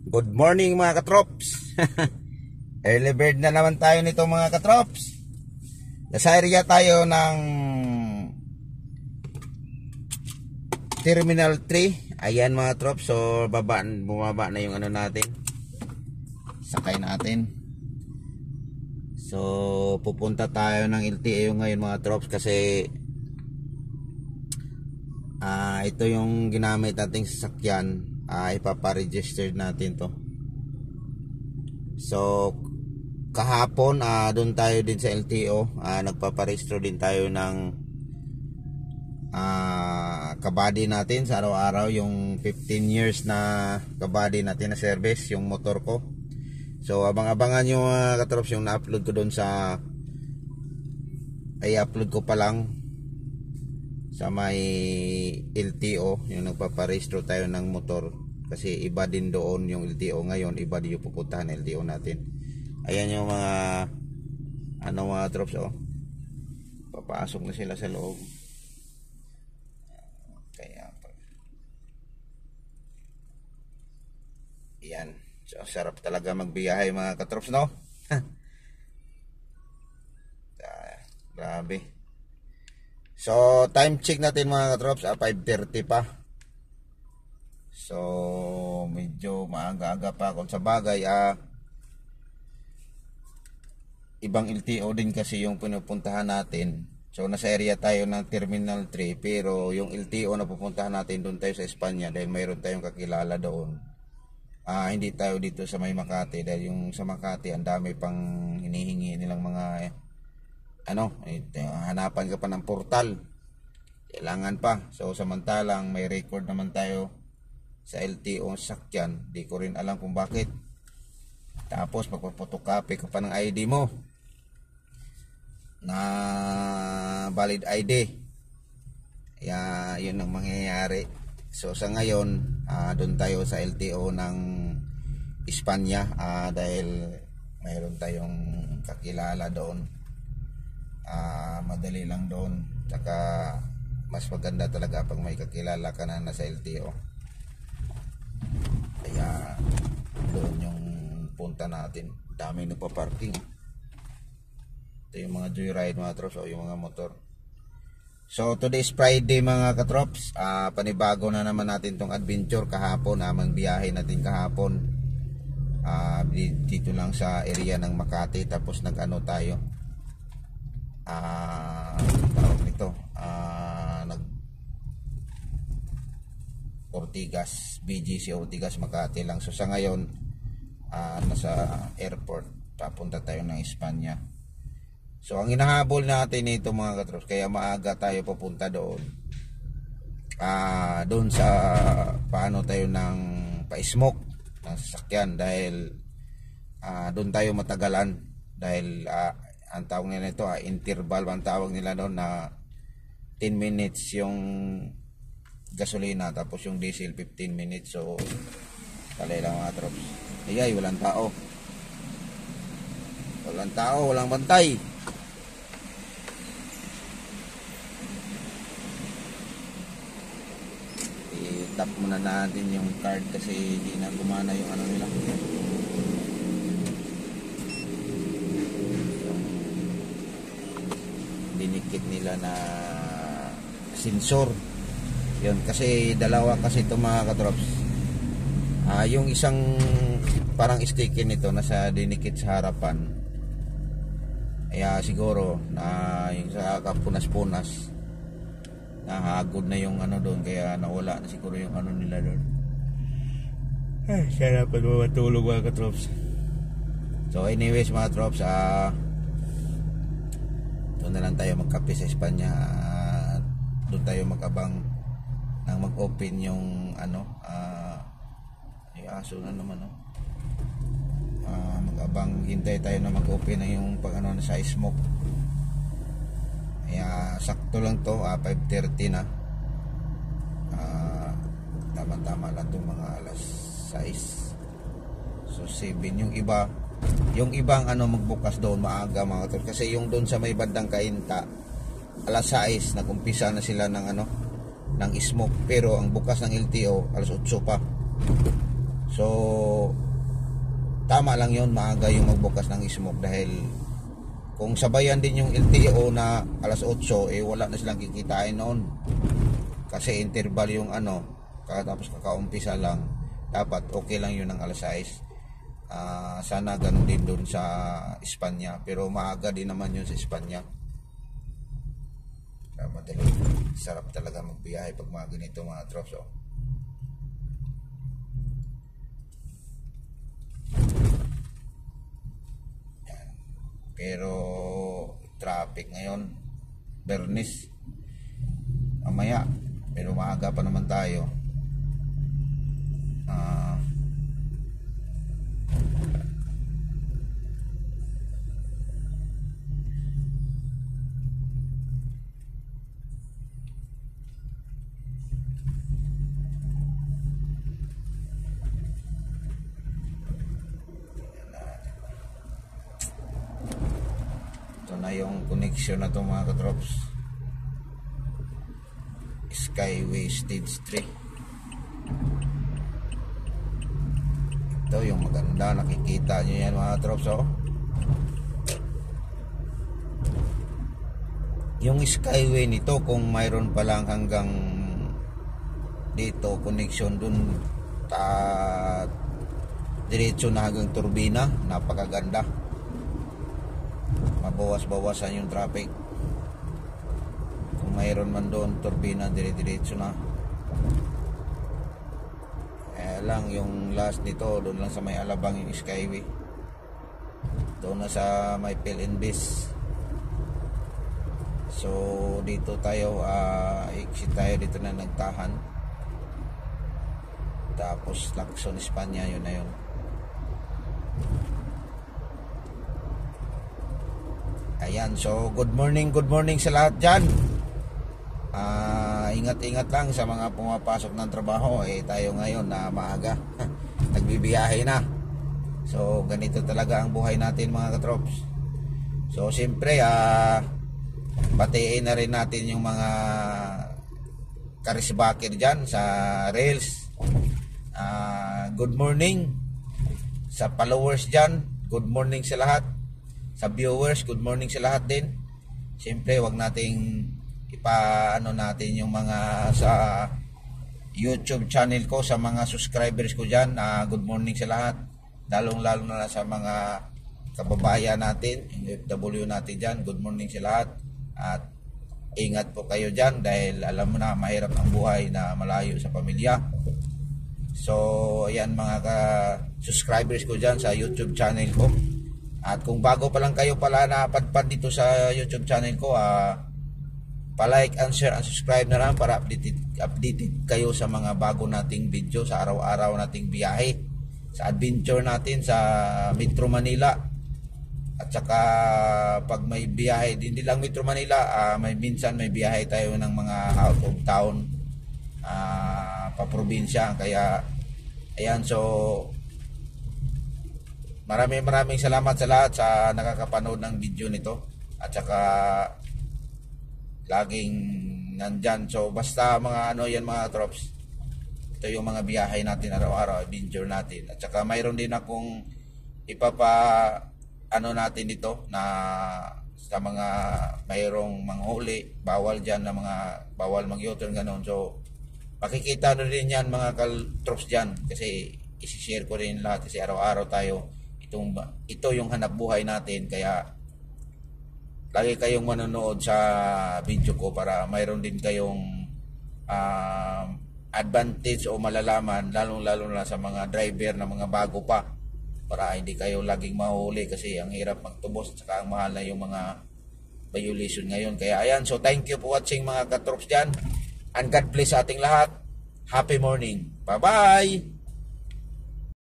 Good morning mga katrops. Early bird na naman tayo nito mga katrops. Nasa area tayo ng Terminal 3. Ayan mga trops. So bumaba na yung ano natin. Sakay natin. So pupunta tayo ng LTO ngayon mga trops kasi ito yung ginamit nating sasakyan. Ipaparegister natin to. So kahapon doon tayo din sa LTO, nagpaparehistro din tayo ng kabady natin sa araw-araw, yung 15 years na kabady natin na service, yung motor ko. So abang-abangan nyo katrops yung na-upload ko doon sa upload ko pa lang sa may LTO, yung nagpaparehistro tayo ng motor, kasi iba din doon yung LTO ngayon, iba din yung pupuntahan LTO natin. Ayan yung mga mga drops, papasok na sila sa loob. Kaya ayan, so sarap talaga magbiyahe mga katrops, no? Grabe. So time check natin mga katrops, 5:30 pa. So medyo maaga-aga pa kung sa bagay. Ibang LTO din kasi yung pinupuntahan natin. So nasa area tayo ng Terminal 3, pero yung LTO na pupuntahan natin, doon tayo sa Espanya dahil mayroon tayong kakilala doon. Hindi tayo dito sa may Makati dahil yung sa Makati ang dami pang hinihingi nilang mga hanapan ka pa ng portal, kailangan pa. So samantalang may record naman tayo sa LTO sakyan, di ko rin alam kung bakit. Tapos magpapotocopy ka pa ng ID mo na valid ID. Kaya yun ang mangyayari. So sa ngayon doon tayo sa LTO ng Espanya dahil mayroon tayong kakilala doon. Madali lang doon, saka mas maganda talaga pag may kakilala ka na nasa LTO. Kaya doon yung punta natin. Dami nagpa-parking. Ito yung mga joyride mga trops, o yung mga motor. So today is Friday mga katrops. Panibago na naman natin tong adventure kahapon. Magbiyahe natin kahapon dito lang sa area ng Makati. Tapos nag-ano tayo, tawag nito, nag Ortigas, BGC Ortigas Makati lang. So sa ngayon nasa airport, papunta tayo ng Espanya. So ang hinahabol natin nito mga katrops, kaya maaga tayo papunta doon, doon sa paano tayo ng pa-smoke ng sasakyan, dahil doon tayo matagalan, dahil ang tawag nila ito, interval ang tawag nila doon, na 10 minutes yung gasolina, tapos yung diesel 15 minutes. So talay lang mga trops. Ayay, walang tao, walang bantay. I-tap muna natin yung card kasi hindi na gumana yung nila, dinikit nila na sensor. Yun, kasi dalawa kasi ito mga katrops. Yung isang parang sticker nito nasa dinikit sa harapan. Kaya siguro na yung sa kapunas-punas, nahagod na yung doon, kaya nawala na siguro yung nila doon. Sana pag matulog mga katrops. So anyways mga trops, doon na lang tayo magkape sa Espanya. Doon tayo magabang nang mag-open yung aso na naman, magabang hintay tayo na mag-open na yung pag sa smoke. Kaya sakto lang to, 5:30 na. Tama-tama lang itong mga alas 6. So 7 yung ibang magbukas doon maaga mga katrops, kasi yung doon sa may bandang Kainta alas 6 nagumpisa na sila ng smoke, pero ang bukas ng LTO alas 8 pa. So tama lang yun, maaga yung magbukas ng smoke dahil kung sabayan din yung LTO na alas 8, wala na silang kikitain noon kasi interval yung tapos kakaumpisa lang, dapat okay lang yun ng alas 6. Sana ganun din doon sa Espanya, pero maaga din naman yun sa Espanya. Madali, sarap talaga magbiyahe pag mga ganito mga trops. Pero traffic ngayon, Bernis mamaya, pero maaga pa naman tayo. Na yung connection na to mga katrops, Skyway Stage 3. Ito yung maganda, nakikita nyo yan mga katrops. Yung Skyway nito, kung mayroon pa lang hanggang dito connection dun diretso na hanggang turbina, napakaganda, mabawas-bawasan yung traffic. Kung mayroon man doon turbina, dire-diretso na. Lang yung last nito doon lang sa may Alabang, yung Skyway doon na sa may PLNBs. So dito tayo exit tayo dito na nagtahan, tapos Lacson, Espanya, yun na yun. Ayan, so good morning sa lahat dyan. Ingat-ingat lang sa mga pumapasok ng trabaho. Tayo ngayon na maaga nagbibiyahe na. So ganito talaga ang buhay natin mga katrops. So siyempre batiin na rin natin yung mga karisbaker dyan sa rails. Good morning sa followers dyan, good morning sa lahat. Sa viewers, good morning sa lahat din. Siyempre, wag nating ipaano natin yung mga sa YouTube channel ko, sa mga subscribers ko dyan. Good morning sa lahat. Lalong-lalo na sa mga kababayan natin, yung FW natin dyan. Good morning sa lahat. At ingat po kayo dyan dahil alam mo na, mahirap ang buhay na malayo sa pamilya. So, ayan mga subscribers ko dyan sa YouTube channel ko. At kung bago pa lang kayo pala napadpad dito sa YouTube channel ko, pa-like and share and subscribe na lang para updated kayo sa mga bago nating video, sa araw-araw nating biyahe, sa adventure natin sa Metro Manila. At saka pag may biyahe, hindi lang Metro Manila, minsan may biyahe tayo ng mga out of town, paprobinsya. Kaya ayan, so maraming salamat sa lahat sa nakakapanood ng video nito, at saka laging nandyan. So basta mga yan mga trops, ito yung mga biyahe natin araw-araw, adventure natin. At saka mayroon din akong natin dito na sa mga mayroong manghuli, bawal dyan na bawal mag-U-turn ganon. So makikita na rin yan mga trops dyan, kasi isi-share ko rin lahat kasi araw-araw tayo ito yung hanap buhay natin. Kaya lagi kayong manonood sa video ko para mayroon din kayong advantage o malalaman, lalong-lalo na sa mga driver na mga bago pa, para hindi kayo laging mahuli kasi ang hirap magtubos at saka ang mahal na yung mga violation ngayon. Kaya ayan, so thank you for watching mga katrops dyan, and God bless sa ating lahat. Happy morning, bye bye.